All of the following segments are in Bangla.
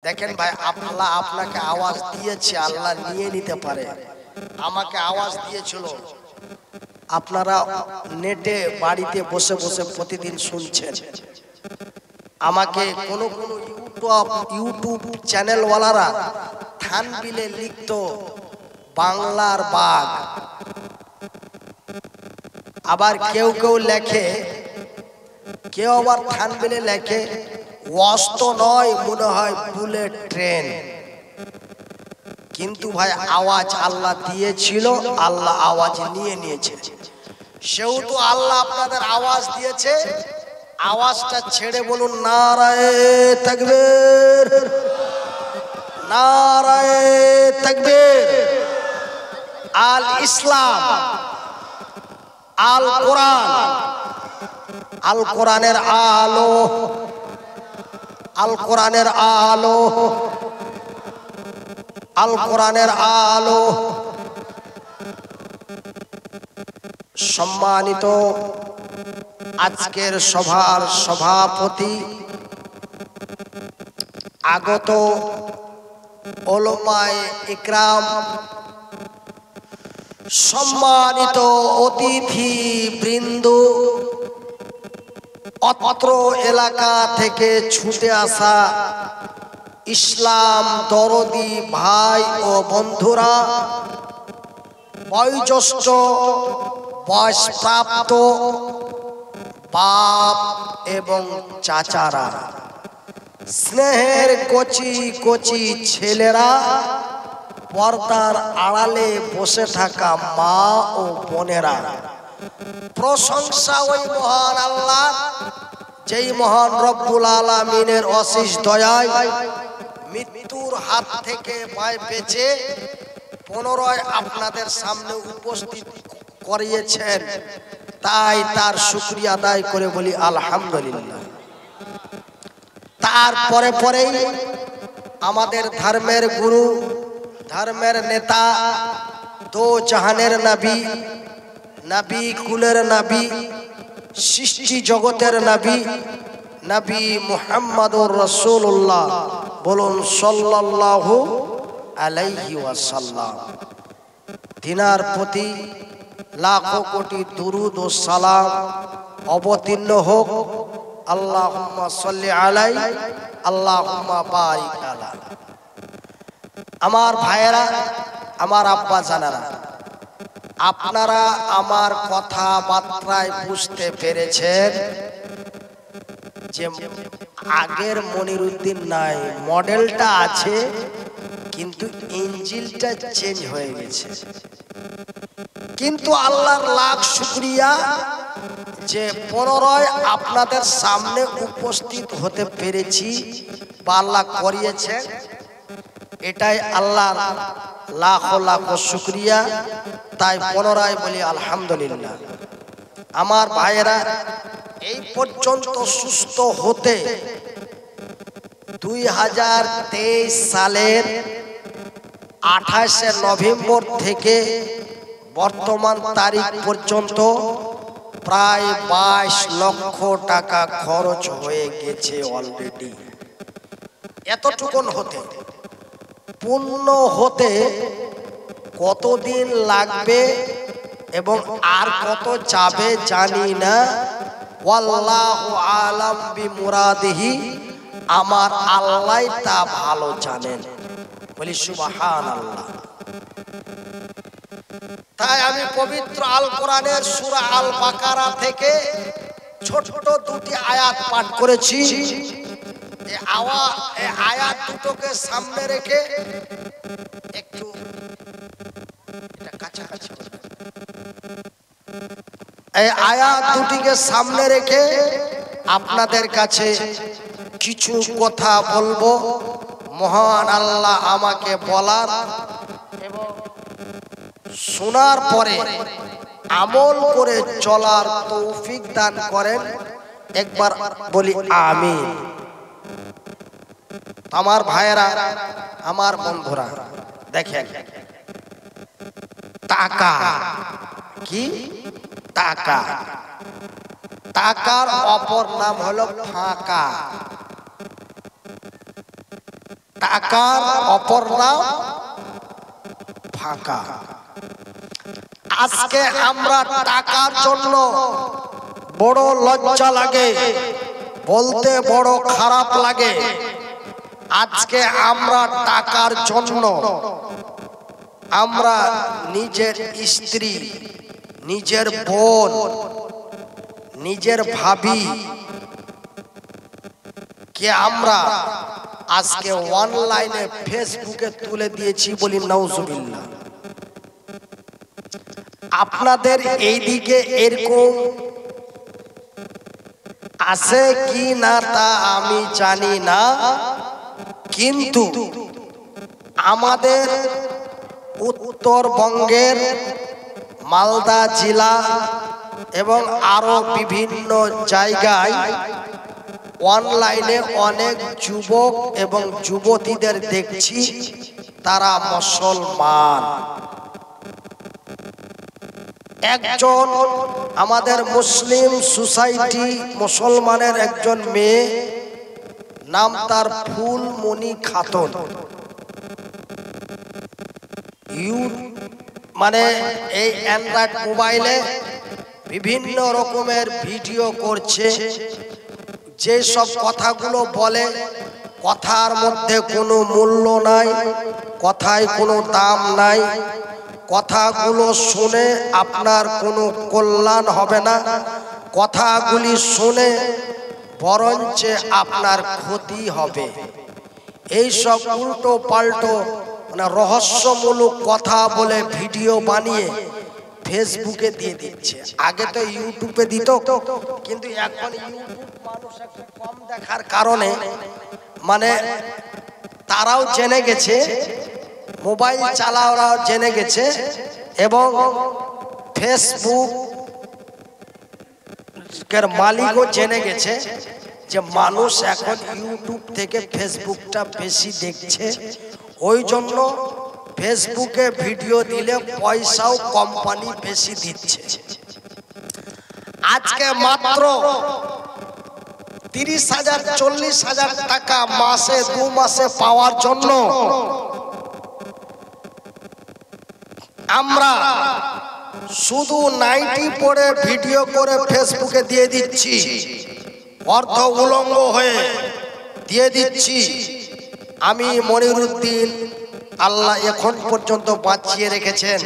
দেখেন ভাই, আল্লাহ আপনাকে আওয়াজ দিয়েছে, আল্লাহ নিয়ে নিতে পারে। আমাকে আওয়াজ দিয়েছিল, আপনারা নেটে বাড়িতে বসে বসে প্রতিদিন শুনছেন। আমাকে কোন কোন ইউটিউব চ্যানেলওয়ালারা থানবিলে লিখতো বাংলার বাঘ, আবার কেউ কেউ লেখে, কেউ আবার থানবিলে লেখে অস্ত নয়, মনে হয় বুলেট ট্রেন। কিন্তু ভাই আওয়াজ আল্লাহ দিয়েছিল, আল্লাহ আওয়াজ নিয়ে নিয়েছে। সেহেতু আল্লাহ আপনাদের আওয়াজ দিয়েছে, আওয়াজটা ছেড়ে বলুন নারায়ে তাকবীর, নারায়ে তাকবীর। আল ইসলাম, আল কোরআন, আল কোরআনের আলো, আল কোরআনের আলো, আল কোরআনের আলো। সম্মানিত আজকের সভার সভাপতি, আগত উলামায়ে ইকরাম, সম্মানিত অতিথি বৃন্দ, অত্র এলাকা থেকে ছুটে আসা ইসলাম দরদি ভাই ও বন্ধুরা, বয়োজ্যেষ্ঠ বয়সপ্রাপ্ত বাপ এবং চাচারা, স্নেহের কচি কচি ছেলেরা, পর্দার আড়ালে বসে থাকা মা ও বোনেরা, প্রশংসা ওই মহান আল্লাহ, যেই মহান রব্বুল আলামিনের অশেষ দয়ায় মৃত্যুর হাত থেকে ভয় পেয়েছে পুনরায় আপনাদের সামনে উপস্থিত করিয়েছেন। তাই তার শুকরিয়া আদায় করে বলি আলহামদুলিল্লাহ। তারপরে পরেই আমাদের ধর্মের গুরু, ধর্মের নেতা, দো জাহানের নবী, নবী কুলের নবী, সৃষ্টি জগতের নবী, নবী মুহাম্মদুর রাসূলুল্লাহ, বলুন সাল্লাল্লাহু আলাইহি ওয়াসাল্লাম। তিনার প্রতি লাখো কোটি দুরুদ ও সালাম অবতীর্ণ হোক। আল্লাহুম্মা সাল্লি আলাই, আল্লাহুম্মা বারিক আলা। আমার ভাইয়েরা, আমার আব্বা জানারা, আপনারা আমার কথাবার্তায় বুঝতে পেরেছেন যে আগের মনিরুদ্দিন নাই, মডেলটা আছে কিন্তু ইঞ্জিনটা চেঞ্জ হয়ে গেছে। কিন্তু আল্লাহর লাখ শুকরিয়া যে পুনরায় আপনাদের সামনে উপস্থিত হতে পেরেছি বা আল্লাহ করিয়েছে, এটাই আল্লাহর লাখো লাখো শুকরিয়া। তাই পুনরায় বলি আলহামদুলিল্লাহ। আমার ভাইয়েরা, এই পর্যন্ত সুস্থ হতে 2023 সালের 28শে নভেম্বর থেকে বর্তমান তারিখ পর্যন্ত প্রায় 22 লক্ষ টাকা খরচ হয়ে গেছে অলরেডি। এতটুকুন হতে, পূর্ণ হতে কতদিন লাগবে এবং আর কত যাবে জানি না, ওয়াল্লাহু আলাম বিমুরাদিহি, আমার আল্লাহ তা ভালো জানেন। বলি সুবহানাল্লাহ। তাই আমি পবিত্র আল কোরআনের সূরা আল বাকারা থেকে ছোট দুটি আয়াত পাঠ করেছি। এই আয়াত দুটোকে সামনে রেখে একটু এটা কাছাকাছি, এই আয়াত দুটিকে সামনে রেখে আপনাদের কাছে কিছু কথা বলবো। মহান আল্লাহ আমাকে বলার এবং শোনার পরে আমল করে চলার তৌফিক দান করেন। একবার বলি আমিন। আমার ভাইয়েরা, আমার বন্ধুরা, দেখেন, টাকা কি? টাকা, টাকার অপর নাম হলো ফাঁকা। টাকার অপর নাম ফাঁকা। আজকে আমরা টাকার জন্য বড় লজ্জা লাগে, বলতে বড় খারাপ লাগে। আজকে আমরা টাকার জন্য আমরা নিজের স্ত্রী, নিজের বোন, নিজের ভাবি কে আমরা আজকে অনলাইনে ফেসবুকে তুলে দিয়েছি বলি নাউজুবিল্লাহ। আপনাদের এইদিকে এরকম আছে কি না তা আমি জানি না, কিন্তু আমাদের উত্তরবঙ্গের মালদা জেলা এবং আরো বিভিন্ন জায়গায় অনলাইনে অনেক যুবক এবং যুবতীদের দেখছি তারা মুসলমান। একজন আমাদের মুসলিম সোসাইটি মুসলমানের একজন মেয়ে, নাম তার ফুলমণি খাতুন, মানে এই অ্যান্ড্রয়েড মোবাইলে বিভিন্ন রকমের ভিডিও করছে। যে সব কথাগুলো বলে, কথার মধ্যে কোনো মূল্য নাই, কথায় কোনো দাম নাই, কথাগুলো শুনে আপনার কোনো কল্যাণ হবে না, কথাগুলি শুনে বরঞ্চ আপনার ক্ষতি হবে। এই সব উল্টো পাল্টো মানে রহস্যমূলক কথা বলে ভিডিও বানিয়ে ফেসবুকে দিয়ে দিচ্ছে। আগে তো ইউটিউবে দিত, কিন্তু এখন ইউটিউব মানুষ একটু কম দেখার কারণে মানে তারাও জেনে গেছে, মোবাইল চালাওরাও জেনে গেছে, এবং ফেসবুকের মালিকও জেনে গেছে যে মানুষ এখন ইউটিউব থেকে ফেসবুকটা বেশি দেখছে। ওই জন্য ফেসবুকে ভিডিও দিলে পয়সাও কোম্পানি বেশি দিচ্ছে। আজকে মাত্র 30,000 40,000 টাকা মাসে 2 মাসে পাওয়ার জন্য আমরা শুধু নাইটি পরে ভিডিও করে ফেসবুকে দিয়ে দিচ্ছি, অর্ধ উলঙ্গ হয়ে দিয়ে দিচ্ছি। আমি মনিরুদ্দিন, আল্লাহ এখন পর্যন্ত বাঁচিয়ে রেখেছেন,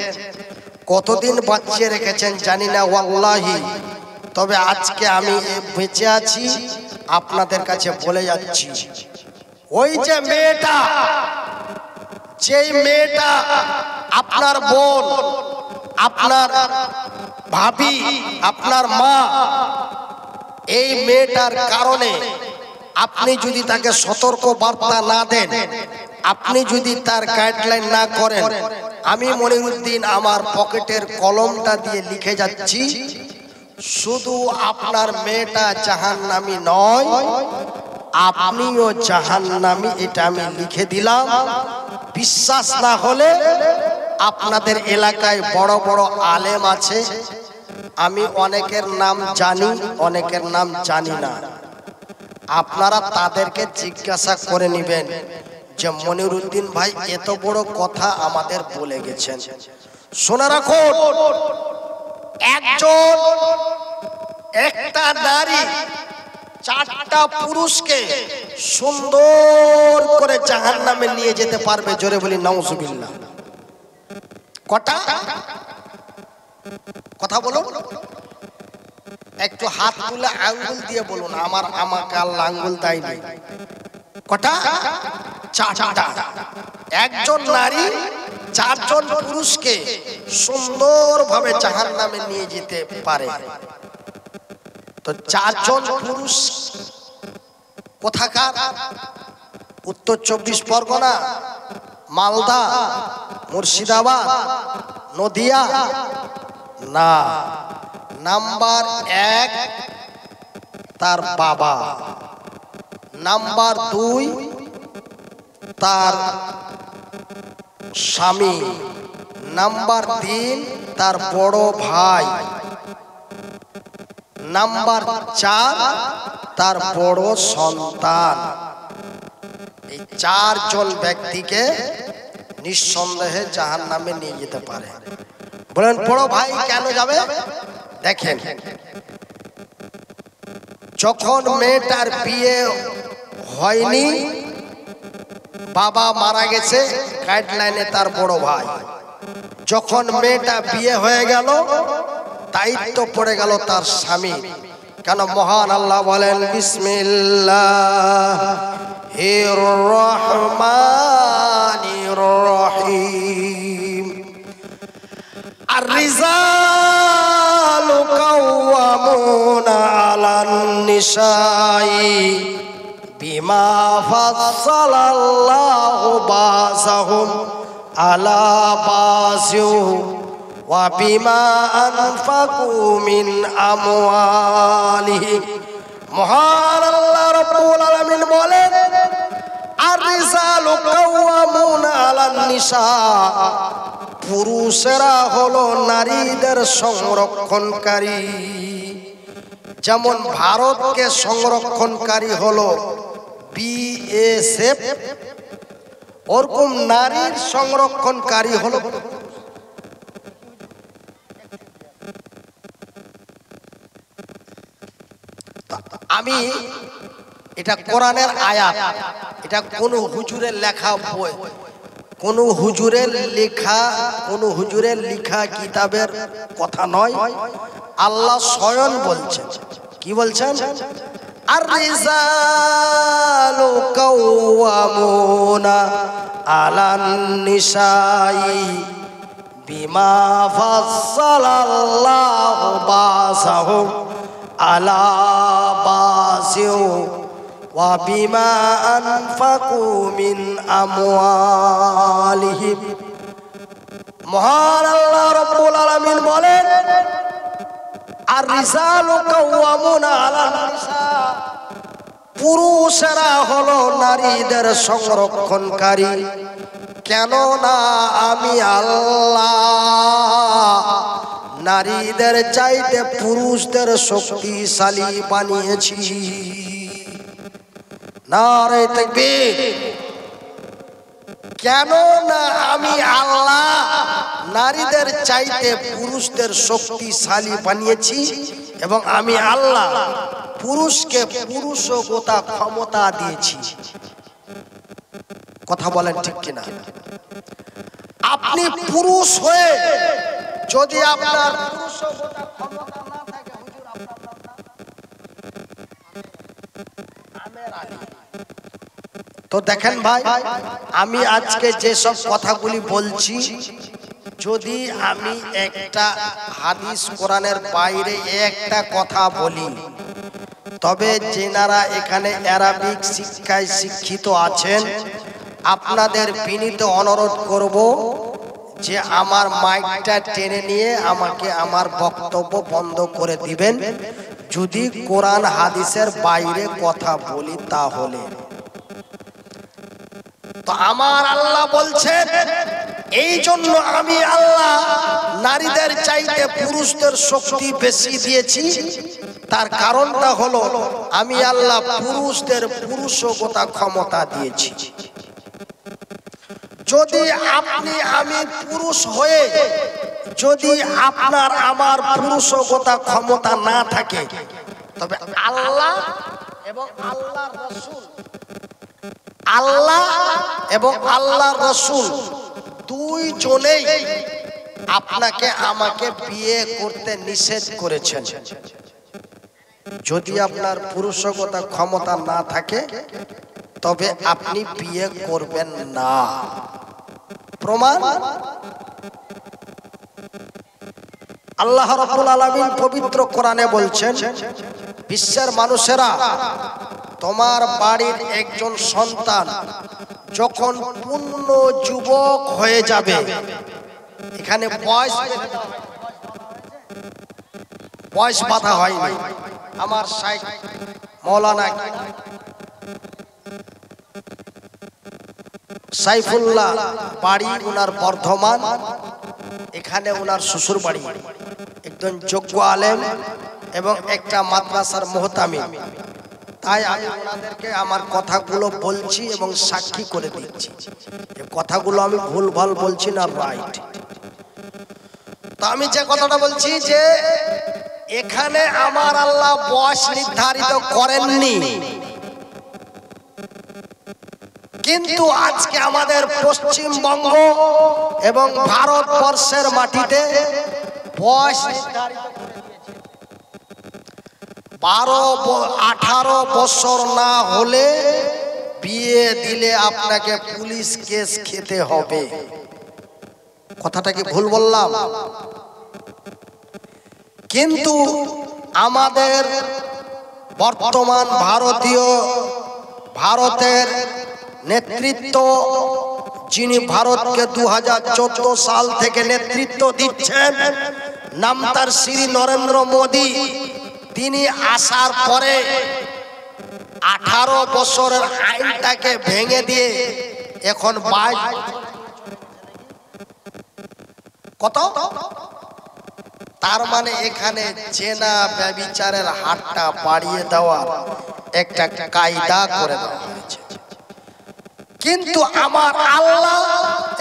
কতদিন বাঁচিয়ে রেখেছেন জানি না ওয়াল্লাহি, তবে আজকে আমি বেঁচে আছি আপনাদের কাছে বলে যাচ্ছি। ওই যে মেয়েটা, যেই মেয়েটা আপনার বোন, আপনার ভাবি, আপনার মা, এই মেয়েটার কারণে আপনি যদি তাকে সতর্ক বার্তা না দেন, আপনি যদি তার গাইডলাইন না করেন, আমি মনিরুদ্দিন আমার পকেটের কলমটা দিয়ে লিখে যাচ্ছি, শুধু আপনার মেয়েটা জাহান্নামী নয়, আপনিও জাহান্নামী, এটা আমি লিখে দিলাম। বিশ্বাস না হলে আপনাদের এলাকায় বড় বড় আলেম আছে, আমি অনেকের নাম জানি, অনেকের নাম জানি না, আপনারা তাদেরকে জিজ্ঞাসা করে নেবেন যে মনিরুদ্দিন ভাই এত বড় কথা আমাদের বলে গেছেন। শোনা রাখুন, একজন একটা নারী 4টা পুরুষকে সুন্দর করে জাহান্নামে নিয়ে যেতে পারবে। জোরে বলি নাউজুবিল্লাহ। কটা কথা বলুন, একটু হাত তুলে আঙ্গুল দিয়ে বলুন, আমাকে আল্লাহ আঙ্গুল দেয়নি। কটা? 4টা। একজন নারী 4 জন পুরুষকে সুন্দরভাবে জাহান্নামে নিয়ে যেতে পারে। তো 4 জন পুরুষ কোথাকার? উত্তর 24 পরগনা, মালদা, মুর্শিদাবাদ, নদিয়া না। নাম্বার 1 তার বাবা, নাম্বার 2 তার স্বামী, নাম্বার 3 তার বড় ভাই, নাম্বার 4 তার বড় সন্তান। এই চারজন ব্যক্তিকে নিঃসন্দেহে জাহান্নামে নিয়ে যেতে পারে। বলেন বড় ভাই কেন যাবে? দেখেন, যখন মেয়েটার বিয়ে হয়নি, বাবা মারা গেছে, গাইডলাইনে তার বড় ভাই। যখন মেয়েটা বিয়ে হয়ে গেল, দায়িত্ব পড়ে গেল তার স্বামী। কেন? মহান আল্লাহ বলেন বিসমিল্লাহির রহমানির রহিম, আর-রিজালু কাওয়ামুনা আলান নিসাই বিমা ফাসালাল্লাহু বাসাহুম আলা বাসিউ ওয়া বিমা আনফাকু মিন আমওয়ালিহিম। মহান আল্লাহ রাব্বুল আলামিন বলেন, আর-রিজালু কাওয়ামুনা আলান নিসা, পুরুষেরা হলো নারীদের সংরক্ষণকারী। যেমন ভারতকে সংরক্ষণকারী হলো বিএসএফ, ওরকম নারীর সংরক্ষণকারী হলো। আমি এটা কোরআনের আয়াত, এটা কোন হুজুরের লেখা বই, কোন হুজুরের লেখা কিতাবের কথা নয়, আল্লাহ স্বয়ং বলছেন। কি বলছেন? আর-রিজালু কাওয়ামুনা আলান নিসাই বিমা ফাসালাল্লাহু বাসাহুম আলা বাসিউ ওয়া বিমা আনফাকু মিন আমওয়ালিহিম। মহান আল্লাহ রাব্বুল আলামিন বলেন, আর-রিজালু কাওয়ামুনা আলান নিসা, পুরুষেরা হলো নারীদের সংরক্ষণকারী। কেননা আমি আল্লাহ নারীদের চাইতে পুরুষদের শক্তিশালী বানিয়েছি। নারে তাকবীর। কেননা আমি আল্লাহ নারীদের চাইতে পুরুষদের শক্তিশালী বানিয়েছি, এবং আমি আল্লাহ পুরুষকে পুরুষগতা ক্ষমতা দিয়েছি। কথা বলেন ঠিক কিনা? আপনি পুরুষ হয়ে যদি আপনার পুরুষগতা ক্ষমতা না থাকে, হুজুর আপনার আমের আলী, তো দেখেন ভাই, আমি আজকে যে সব কথাগুলি বলছি, যদি আমি একটা হাদিস কোরআনের বাইরে একটা কথা বলি, তবে যেনারা এখানে অ্যারাবিক শিক্ষায় শিক্ষিত আছেন, আপনাদের বিনীত অনুরোধ করব যে আমার মাইকটা টেনে নিয়ে আমাকে আমার বক্তব্য বন্ধ করে দিবেন যদি কোরআন হাদিসের বাইরে কথা বলি। তাহলে তো আমার আল্লাহ বলছেন, এই জন্য আমি আল্লাহ নারীদের চাইতে পুরুষদের শক্তি বেশি দিয়েছি। তার কারণটা হলো আমি আল্লাহ পুরুষদের পুরুষগতা ক্ষমতা দিয়েছি। যদি আপনি আমি পুরুষ হয়ে যদি আপনার আমার পুরুষগতা ক্ষমতা না থাকে, তবে আল্লাহ এবং আল্লাহর রাসূল, আল্লাহ এবং আল্লাহর রাসূল দুইজনেই আপনাকে আমাকে বিয়ে করতে নিষেধ করেছেন। যদি আপনার পুরুষগতা ক্ষমতা না থাকে, তবে আপনি বিয়ে করবেন না। প্রমাণ আল্লাহ রাব্বুল আলামিন পবিত্র কোরআনে বলছেন, বিশ্বের মানুষেরা, তোমার বাড়ির একজন সন্তান যখন পূর্ণ যুবক হয়ে যাবে, এখানে বয়স বাধা হয়নি। আমার শাইখ মাওলানা সাইফুল্লাহ বাড়ি ওনার বর্ধমান, এখানে ওনার শ্বশুর বাড়ি, একজন যোগ্য আলেম এবং একটা মাদ্রাসার মুহতামিম। তাই আমি ওনাদেরকে আমার কথাগুলো বলছি এবং সাক্ষী করে দিচ্ছি, এই কথাগুলো আমি ভুলভাল বলছি না, রাইট। তো আমি যে কথাটা বলছি যে এখানে আমার আল্লাহ বয়স নির্ধারিত করেননি, কিন্তু আজকে আমাদের পশ্চিমবঙ্গ এবং ভারতবর্ষের মাটিতে বয়স নির্ধারিত করে দিয়েছে। 18 বছর না হলে বিয়ে দিলে আপনাকে পুলিশ কেস খেতে হবে। কথাটা কি ভুল বললাম? কিন্তু আমাদের বর্তমান ভারতের নেতৃত্ব, যিনি ভারতকে 2014 সাল থেকে নেতৃত্ব দিচ্ছেন, নাম তার শ্রী নরেন্দ্র মোদী, তিনি আসার পরে 18 বছরের আইনটাকে ভেঙে দিয়ে এখন 22 কত, তার মানে এখানে জেনা ব্যভিচারের হাতটা বাড়িয়ে দেওয়ার একটা কায়দা করে দেওয়া হয়েছে। কিন্তু আমার আল্লাহ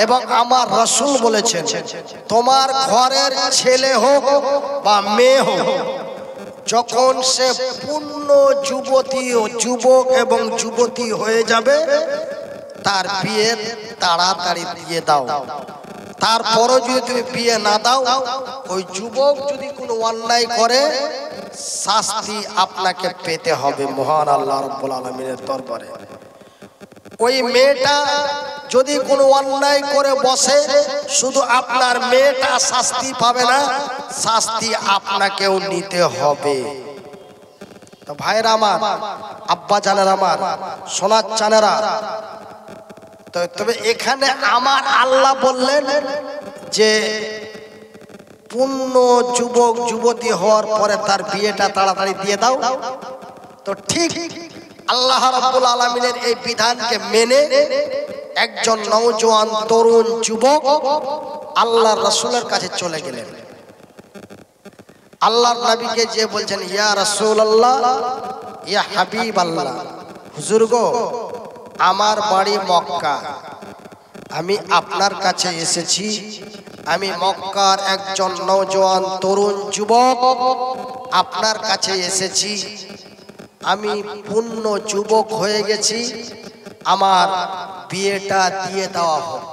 এবং আমার রাসূল বলেছেন, তোমার ঘরের ছেলে হোক বা মেয়ে হোক, যখন সে পূর্ণ যুবক এবং যুবতী হয়ে যাবে, তার বিয়ে তাড়াতাড়ি দিয়ে দাও। তারপরও যদি তুমি বিয়ে না দাও, ওই যুবক যদি কোনো অন্যায় করে, শাস্তি আপনাকে পেতে হবে মহান আল্লাহ রাব্বুল আলামিনের দরবারে। ওই মেয়েটা যদি কোনো অন্যায় করে বসে, শুধু আপনার মেয়েটা শাস্তি পাবে না, শাস্তি আপনাকেও নিতে হবে। তো ভাইরা আমার, আব্বা জানেরা আমার, সোনার চানেরা, তবে এখানে আমার আল্লাহ বললেন যে পূর্ণ যুবক যুবতী হওয়ার পরে তার বিয়েটা তাড়াতাড়ি দিয়ে দাও। তো ঠিক আল্লাহ রাব্বুল আলামিনের এই বিধানকে মেনে একজন নওজোয়ান তরুণ যুবক আল্লাহর রাসূলের কাছে চলে গেলেন। আল্লাহর নবীকে যে বলছেন, ইয়া রাসূলুল্লাহ, ইয়া হাবিবাল্লাহ, হুজুর গো, আমার বাড়ি মক্কা, আমি আপনার কাছে এসেছি, আমি মক্কার একজন নওজোয়ান তরুণ যুবক, আপনার কাছে এসেছি, আমি পূর্ণ যুবক হয়ে গেছি, আমার বিয়েটা দিয়ে দেওয়া হোক।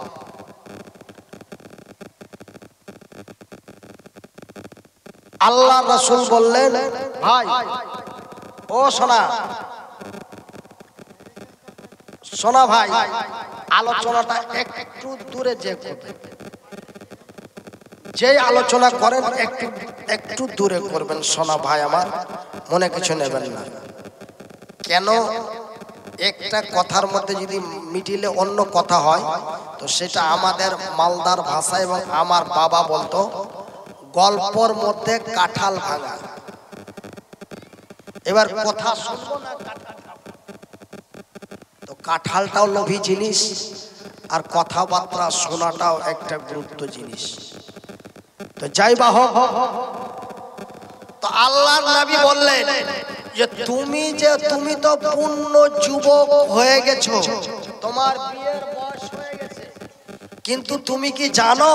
আল্লাহর রাসূল বললেন, ভাই ও সোনা ভাই, আলোচনাটা একটু দূরে যে আলোচনা করেন একটু দূরে করবেন সোনা ভাই আমার, মনে কিছু নেবেন না। কেন, একটা কথার মধ্যে যদি মিডিলে অন্য কথা হয়, তো সেটা আমাদের মালদার ভাষা এবং আমার বাবা বলতো, গল্পর মধ্যে কাঁঠাল ভাঙা। এবার কথা শুনবো না, তো কাঁঠালটাও লোভী জিনিস, আর কথাবার্তা শোনাটাও একটা গুরুত্ব জিনিস। তো যাই বা হোক, তো আল্লাহর নবী বললেন যে তুমি তো পূর্ণ যুবক হয়ে গেছো, তোমার বিয়ের বয়স হয়ে গেছে, কিন্তু তুমি কি জানো,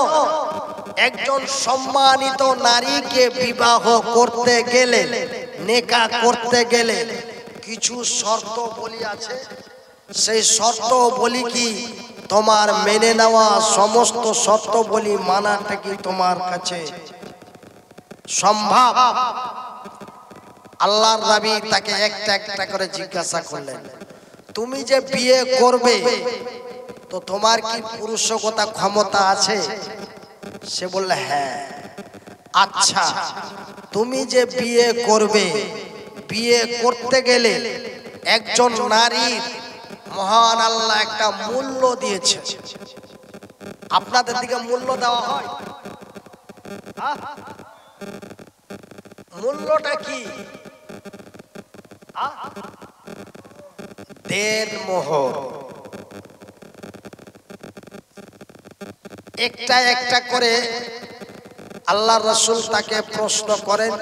একজন সম্মানিত নারীকে বিবাহ করতে গেলে, নেকা করতে গেলে কিছু শর্ত বলি আছে। সেই শর্ত বলি কি তোমার মেনে নেওয়া, সমস্ত শর্ত বলি মানাটা কি তোমার কাছে সম্ভব? আল্লাহর নবী তাকে একটা একটা করে জিজ্ঞাসা করলেন, তুমি যে বিয়ে করবে, তো তোমার কি পুরুষগত ক্ষমতা আছে? সে বলল হ্যাঁ। আচ্ছা, তুমি যে বিয়ে করবে, বিয়ে করতে গেলে একজন নারীর মহান আল্লাহ একটা মূল্য দিয়েছে। আপনাদের দিকে মূল্য দেওয়া হয়? মূল্যটা কি? দেনমোহর। একটা একটা করে আল্লাহর রাসূল তাকে প্রশ্ন করেন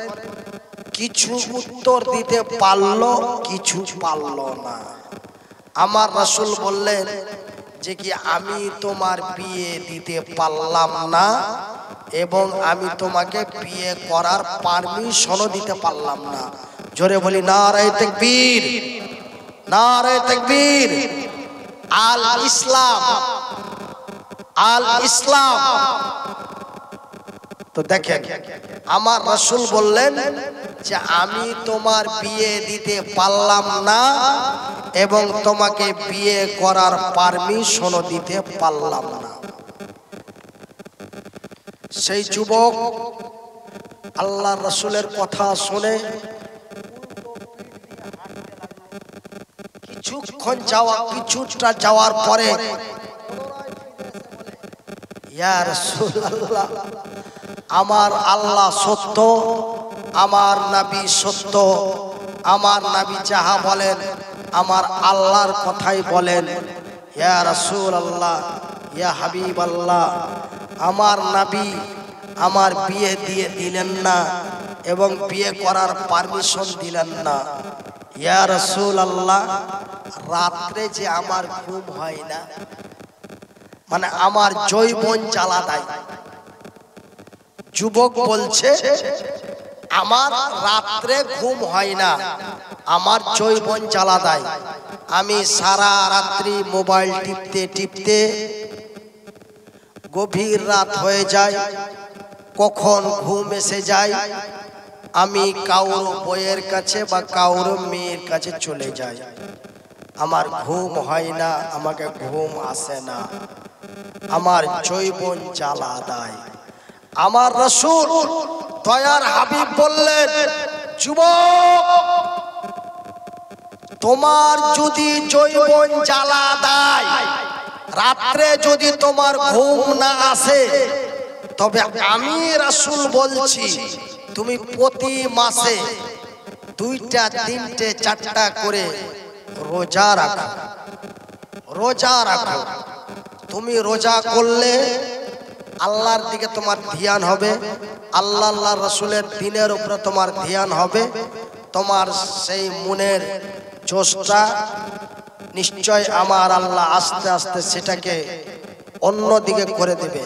কিছু উত্তর দিতে পারলো, কিছু পারলো না। আমার রাসূল বললেন যে কি আমি তোমার বিয়ে দিতে পারলাম না এবং আমি তোমাকে বিয়ে করার পারমিশনও দিতে পারলাম না। জোরে বলি নারে তাকবীর, নারে তাকবীর। আল ইসলাম, আল ইসলাম। তো দেখেন আমার রাসূল বললেন যে আমি তোমার বিয়ে দিতে পারলাম না এবং তোমাকে বিয়ে করার পারমিশনও দিতে পারলাম না। সেই যুবক আল্লাহর রাসূলের কথা শুনে কিছুক্ষণ কিছুটা যাওয়ার পরে ইয়া রাসূলুল্লাহ, আমার আল্লাহ সত্য, আমার নবী সত্য, আমার নবী যাহা বলেন আমার আল্লাহর কথাই বলেন। ইয়া রাসূলুল্লাহ, ইয়া হাবিবাল্লাহ, আমার নবী আমার বিয়ে দিয়ে দিলেন না এবং বিয়ে করার পারমিশন দিলেন না। ইয়া রাসূলুল্লাহ, রাত্রে যে আমার ঘুম হয় না, মানে আমার যৌবন জ্বালা দেয়। যুবক বলছে আমার রাত্রে ঘুম হয় না, আমার যৌবন জ্বালা দেয়। আমি সারা রাত্রি মোবাইল টিপতে টিপতে গভীর রাত হয়ে যায়, কখন ঘুম এসে যায় আমি কাউর বইয়ের কাছে বা কাউর মেয়ের কাছে চলে যাই। আমার ঘুম হয় না, আমাকে ঘুম আসে না, আমার যৌবন জ্বালা দেয়। আমার রাসূল দয়ার হাবিব বললেন, যুবক তোমার যদি যৌবন জ্বালা দেয়, রাত্রে যদি তোমার ঘুম না আসে, তবে আমি রাসূল বলছি তুমি প্রতি মাসে 2টা 3টে 4টা করে রোজা রাখো, রোজা রাখো। তুমি রোজা করলে আল্লাহর দিকে তোমার ধ্যান হবে, আল্লাহ আল্লাহ রাসূলের দ্বীনের উপরে তোমার ধ্যান হবে, তোমার সেই মনের জোশটা নিশ্চয় আমার আল্লাহ আস্তে আস্তে সেটাকে অন্য দিকে করে দেবে।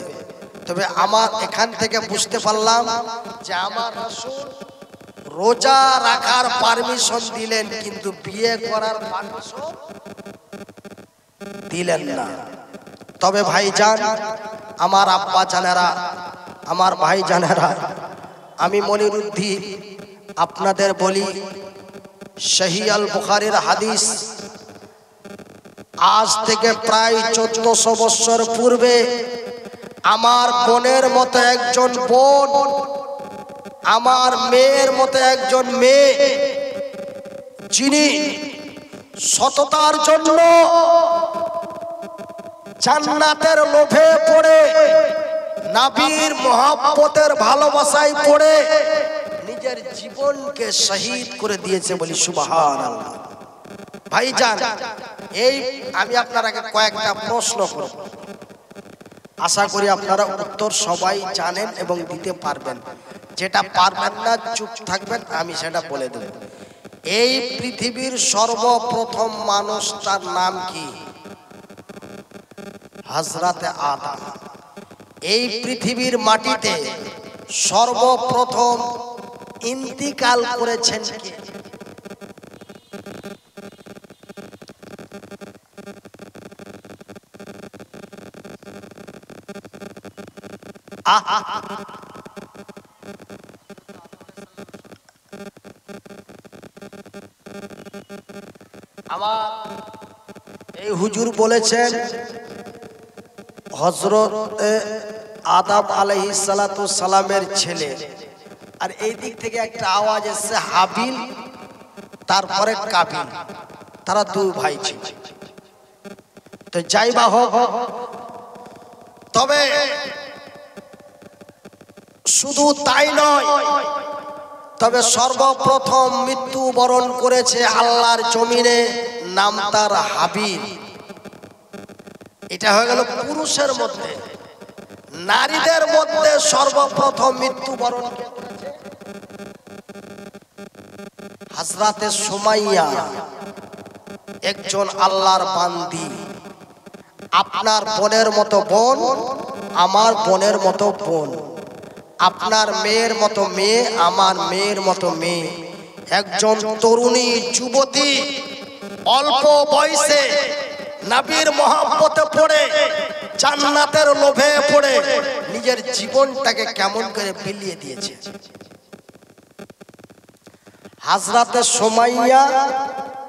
তবে আমার এখান থেকে বুঝতে পারলাম যে আমার রাসূল রোজা রাখার পারমিশন দিলেন কিন্তু বিয়ে করার পারমিশন দিলেন না। তবে ভাইজান, আমার আব্বা জানেরা, আমার ভাই জানেরা, আমি মনিরুদ্দিন আপনাদের বলি, সহিহ আল বুখারীর হাদিস, আজ থেকে প্রায় 1400 বছর পূর্বে আমার বোনের মতো একজন বোন, আমার মেয়ের মতো একজন মেয়ে, যিনি সততার জন্য জান্নাতের লোভে পড়ে, নবীর মহব্বতের ভালোবাসায় পড়ে নিজের জীবনকে শহীদ করে দিয়েছে, বলি সুবহানাল্লাহ। ভাইজান, এই আমি আপনারাকে কয়েকটা প্রশ্ন করব, আশা করি আপনারা উত্তর সবাই জানেন এবং দিতে পারবেন। যেটা পারবেন না চুপ থাকবেন, আমি সেটা বলে দেব। এই পৃথিবীর সর্বপ্রথম মানুষটার নাম কি? হযরতে আদম। এই পৃথিবীর মাটিতে সর্বপ্রথম ইন্তিকাল করেছেন কে? আমার এই হুজুর বলেছেন হযরত আদম আলাইহিস সালাতু সালামের ছেলে। আর এই দিক থেকে একটা আওয়াজ এসেছে হাবিল, তারপরে কাবিল, তারা দুই ভাই ছিল। তো যাই বা হোক, তবে শুধু তাই নয়, তবে সর্বপ্রথম মৃত্যুবরণ করেছে আল্লাহর জমিনে, নাম তার হাবিল। এটা হয়ে গেল পুরুষের মধ্যে। নারীদের মধ্যে সর্বপ্রথম মৃত্যুবরণ করেছে হযরতে সুমাইয়া একজন আল্লাহর বান্দি। আপনার বোনের মতো বোন, আমার বোনের মতো বোন, আপনার মেয়ের মতো মেয়ে, আমার মেয়ের মতো মেয়ে। একজন তরুণী যুবতী অল্প বয়সে নবীর মহব্বতে পড়ে, জান্নাতের লোভে পড়ে নিজের জীবনটাকে কেমন করে বিলিয়ে দিয়েছে। হযরতে সুমাইয়া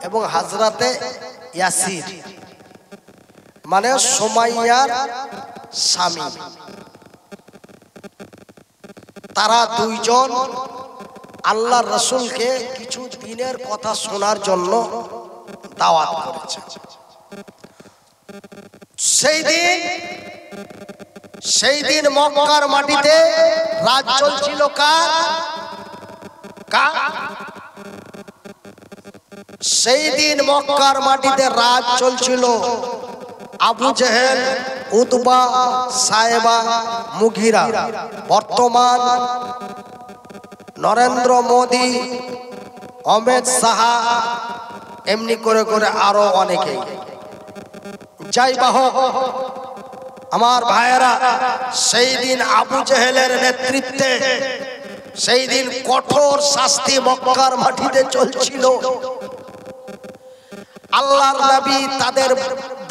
এবং হযরতে ইয়াসির, মানে সুমাইয়ার স্বামী, তারা দুইজন আল্লাহর রাসূলকে কিছু দিনের কথা শোনার জন্য দাওয়াত করেছে। সেই দিন মক্কার মাটিতে রাজ চলছিল কার? সেই দিন মক্কার মাটিতে রাজ চলছিল আবু জেহেল, উতবা, সায়েবা, মুগিরা। বর্তমান নরেন্দ্র মোদি, অমিত শাহ, এমনি করে করে আরো অনেকে। যাই বাহক আমার ভাইয়েরা, সেই দিন আবু জেহেলের নেতৃত্বে সেই দিন কঠোর শাস্তি মক্কার মাটিতে চলছিল। আল্লাহর নবী তাদের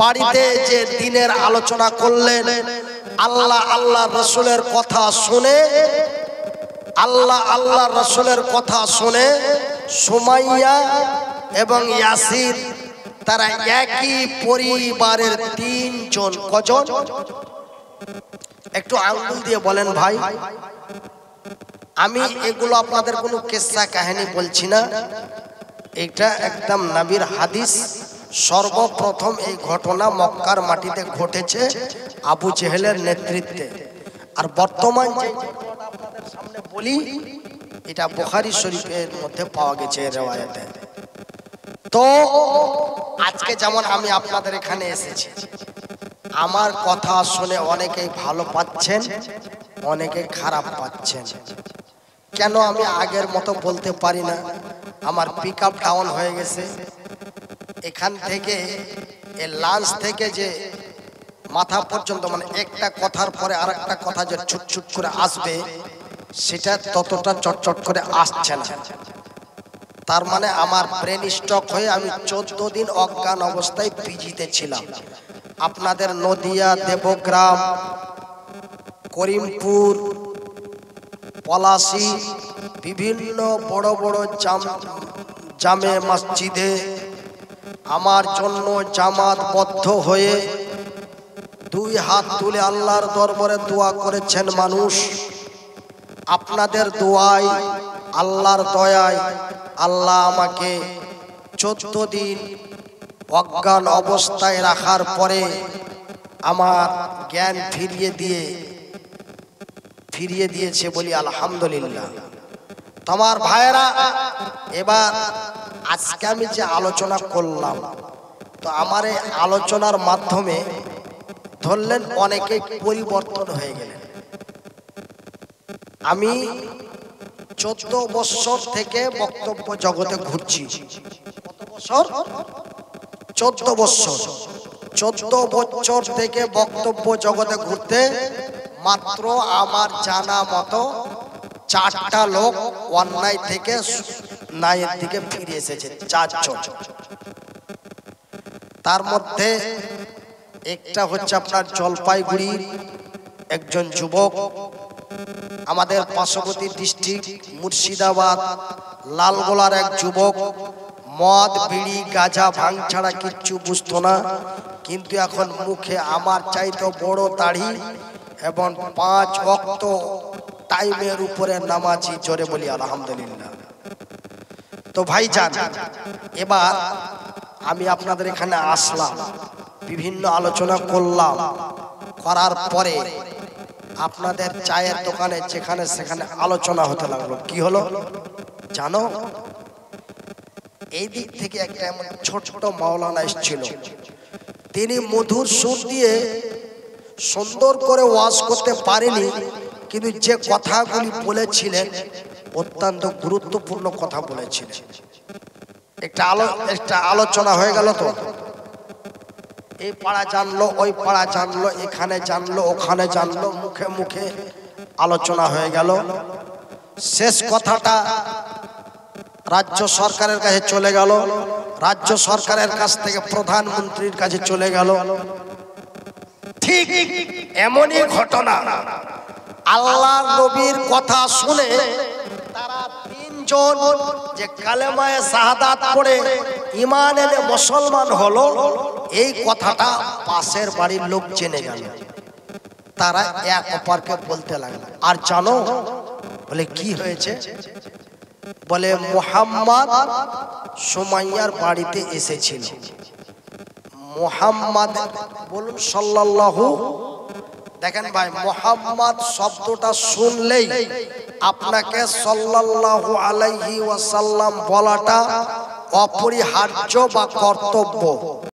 বাড়িতে যে দিনের আলোচনা করলেন, আল্লাহর রাসূলের কথা শুনে, আল্লাহর রাসূলের কথা শুনে সুমাইয়া এবং ইয়াসির তারা একই পরিবারের তিনজন। কজন? একটু আঙ্গুল দিয়ে বলেন ভাই। আমি এগুলো আপনাদের কোনো কিস্সা কাহিনী বলছি না, এটা একদম নবীর হাদিস। সর্বপ্রথম এই ঘটনা মক্কার মাটিতে ঘটেছে আবু জেহেলের নেতৃত্বে। আর বর্তমান যে আপনাদের সামনে বলি, এটা বুখারী শরীফের মধ্যে পাওয়া গেছে রিওয়ায়াতে। তো আজকে যেমন আমি আপনাদের এখানে এসেছি, আমার কথা শুনে অনেকেই ভালো পাচ্ছেন, অনেকে খারাপ পাচ্ছেন। কেন আমি আগের মতো বলতে পারি না? আমার পিক আপ ডাউন হয়ে গেছে। এখান থেকে লাঞ্চ থেকে যে মাথা পর্যন্ত, মানে একটা কথার পরে আর একটা কথা যে ছুট ছুট করে আসবে, সেটা ততটা চটচট করে আসছে না। তার মানে আমার ব্রেন স্টক হয়ে আমি 14 দিন অজ্ঞান অবস্থায় পিজিতে ছিলাম। আপনাদের নদিয়া, দেবগ্রাম, করিমপুর, পলাশী, বিভিন্ন বড় বড় জামে মসজিদে আমার জন্য জামাতবদ্ধ হয়ে 2 হাত তুলে আল্লাহর দরবারে দোয়া করেছেন মানুষ। আপনাদের দোয়ায়, আল্লাহর দয়ায় আল্লাহ আমাকে 14 দিন অজ্ঞান অবস্থায় রাখার পরে আমার জ্ঞান ফিরিয়ে দিয়েছে, বলি আলহামদুলিল্লাহ। তোমার ভাইয়েরা, এবার আজকে আমি যে আলোচনা করলাম, তো আমার এই আলোচনার মাধ্যমে ধরলেন অনেকে পরিবর্তন হয়ে গেলেন। আমি 14 বছর থেকে বক্তব্য জগতে ঘুরছি। কত বছর? 14 বছর। 14 বছর থেকে বক্তব্য জগতে ঘুরতে মাত্র আমার জানা মতো 4টা লোক অন্যায় থেকে ন্যায়ের দিকে ফিরে এসেছে, 4 জন। তার মধ্যে একটা হচ্ছে আপনার জলপাইগুড়ির একজন যুবক, আমাদের পার্শ্ববর্তী ডিস্ট্রিক্ট মুর্শিদাবাদ লালগোলার এক যুবক, মদ, বিড়ি, গাঁজা, ভাং ছাড়া কিচ্ছু বুঝতো না, কিন্তু এখন মুখে আমার চাইতে বড় দাড়ি এবং 5 ওয়াক্ত টাইমের উপরে নামাজি। জোরে বলি আলহামদুলিল্লাহ। তো ভাইজান, এবার আমি আপনাদের এখানে আসলাম, বিভিন্ন আলোচনা করলাম, করার পরে আপনাদের চায়ের দোকানে যেখানে সেখানে আলোচনা হতে লাগলো। কি হলো জানো? এই দিক থেকে একটা এমন ছোট মাওলানা এসেছিল, তিনি মধুর সুর দিয়ে সুন্দর করে ওয়াজ করতে পারেনি, কিন্তু যে কথাগুলি বলেছিলেন অত্যন্ত গুরুত্বপূর্ণ কথা বলেছিলেন। একটা আলোচনা হয়ে গেল তো, এই পাড়া জানলো, ওই পাড়া জানলো, এখানে জানলো, ওখানে জানলো, মুখে মুখে আলোচনা হয়ে গেল। শেষ কথাটা রাজ্য সরকারের কাছে চলে গেল, রাজ্য সরকারের কাছ থেকে প্রধানমন্ত্রীর কাছে চলে গেল। ঠিক এমনই ঘটনা, আল্লাহ নবীর কথা শুনে তারা তিনজন যে কালেমায়ে শাহাদাত পড়ে ঈমান এনে মুসলমান হলো, এই কথাটা পাশের বাড়ির লোক জেনে গেল। তারা এক অপরকে বলতে লাগলো, আর জানো? বলে কি হয়েছে? বলে মুহাম্মদ সুমাইয়ার বাড়িতে এসেছিল। মুহাম্মদ বলুন সাল্লাল্লাহু। দেখেন ভাই, মুহাম্মদ শব্দটা শুনলেই আপনাকে সাল্লাল্লাহু আলাইহি ওয়াসাল্লাম বলাটা অপরিহার্য বা কর্তব্য।